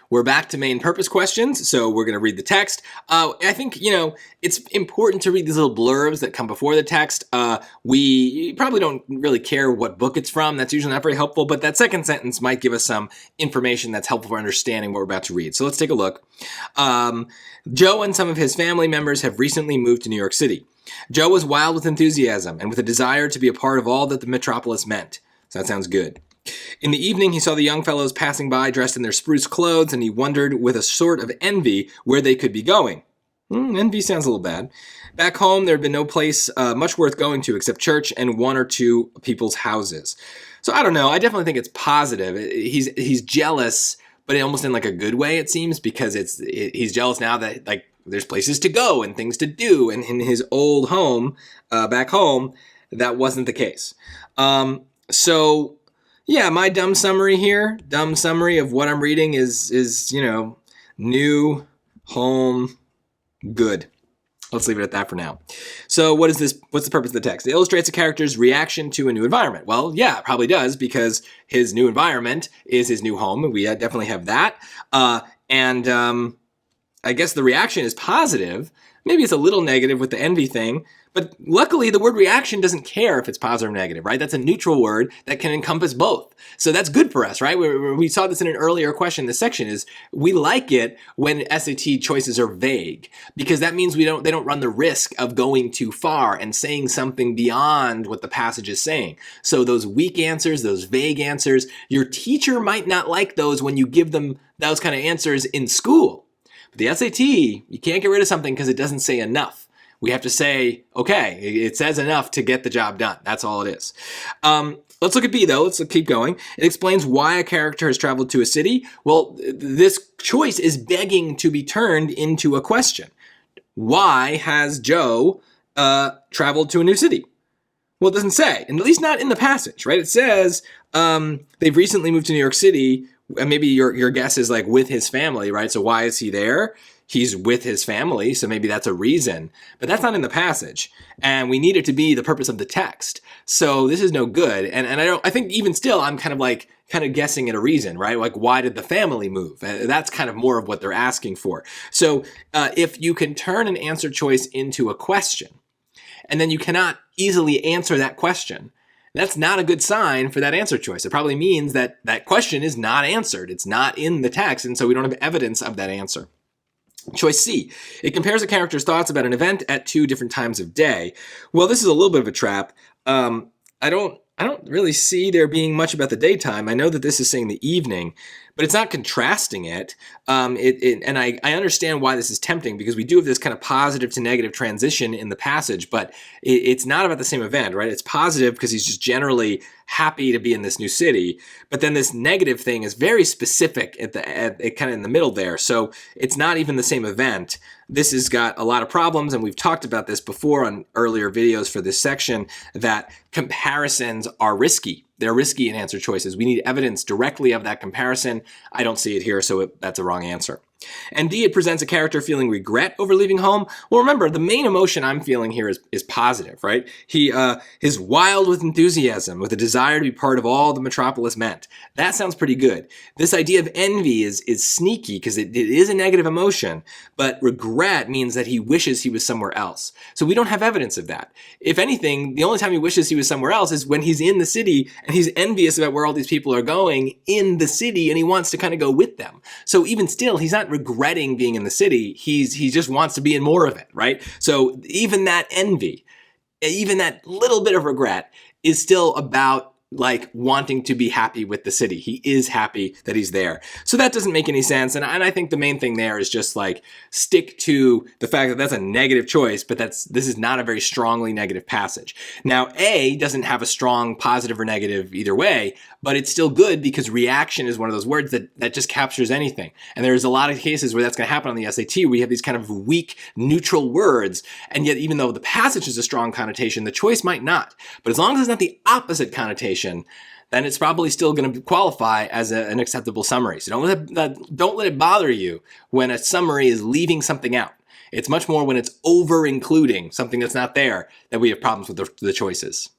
We're back to main purpose questions, so we're going to read the text. I think, it's important to read these little blurbs that come before the text. We probably don't really care what book it's from. That's usually not very helpful, but that second sentence might give us some information that's helpful for understanding what we're about to read. So let's take a look. Joe and some of his family members have recently moved to New York City. Joe was wild with enthusiasm and with a desire to be a part of all that the metropolis meant. So that sounds good. In the evening, he saw the young fellows passing by dressed in their spruce clothes, and he wondered with a sort of envy where they could be going. Envy sounds a little bad. Back home, there had been no place much worth going to except church and one or two people's houses. So I don't know. I definitely think it's positive. He's jealous, but almost in like a good way, it seems, because he's jealous now that like there's places to go and things to do. And in his old home, back home, that wasn't the case. So yeah, my dumb summary of what I'm reading is new, home, good. Let's leave it at that for now. So what's the purpose of the text? It illustrates a character's reaction to a new environment. Well, yeah, it probably does, because his new environment is his new home. We definitely have that. I guess the reaction is positive. Maybe it's a little negative with the envy thing, but luckily the word reaction doesn't care if it's positive or negative, right? That's a neutral word that can encompass both. So that's good for us, right? We saw this in an earlier question in this section, is we like it when SAT choices are vague, because that means they don't run the risk of going too far and saying something beyond what the passage is saying. So those weak answers, those vague answers, your teacher might not like those when you give them those kind of answers in school. But the SAT, you can't get rid of something because it doesn't say enough. We have to say, okay, it says enough to get the job done. That's all it is. Let's look at B, though. Let's keep going. It explains why a character has traveled to a city. Well, this choice is begging to be turned into a question. Why has Joe traveled to a new city? Well, it doesn't say, and at least not in the passage, right? It says they've recently moved to New York City, and maybe your guess is like with his family, right? So why is he there? He's with his family, so maybe that's a reason. But that's not in the passage, and we need it to be the purpose of the text. So this is no good. And I think even still, I'm kind of guessing at a reason, right? Like, why did the family move? That's kind of more of what they're asking for. So if you can turn an answer choice into a question, and then you cannot easily answer that question, that's not a good sign for that answer choice. It probably means that that question is not answered. It's not in the text, and so we don't have evidence of that answer. Choice C, it compares a character's thoughts about an event at two different times of day. Well, this is a little bit of a trap. I don't really see there being much about the daytime. I know that this is saying the evening, but it's not contrasting it. And I understand why this is tempting, because we do have this kind of positive to negative transition in the passage, but it's not about the same event, right? It's positive because he's just generally happy to be in this new city, but then this negative thing is very specific at kind of in the middle there. So it's not even the same event. This has got a lot of problems, and we've talked about this before on earlier videos for this section, that comparisons are risky. They're risky in answer choices. We need evidence directly of that comparison. I don't see it here, so that's a wrong answer. And D, it presents a character feeling regret over leaving home. Well, remember, the main emotion I'm feeling here is positive, right? He is wild with enthusiasm, with a desire to be part of all the metropolis meant. That sounds pretty good. This idea of envy is sneaky, because it is a negative emotion, but regret means that he wishes he was somewhere else. So we don't have evidence of that. If anything, the only time he wishes he was somewhere else is when he's in the city and he's envious about where all these people are going in the city, and he wants to kind of go with them. So even still, he's not regretting being in the city. He just wants to be in more of it, right? So even that envy, even that little bit of regret, is still about like wanting to be happy with the city. He is happy that he's there. So that doesn't make any sense. And I think the main thing there is just like stick to the fact that that's a negative choice, but this is not a very strongly negative passage. Now, A doesn't have a strong positive or negative either way, but it's still good because reaction is one of those words that just captures anything. And there's a lot of cases where that's going to happen on the SAT. We have these kind of weak, neutral words, and yet even though the passage is a strong connotation, the choice might not. But as long as it's not the opposite connotation, then it's probably still going to qualify as an acceptable summary. So don't let it bother you when a summary is leaving something out. It's much more when it's over-including something that's not there that we have problems with the choices.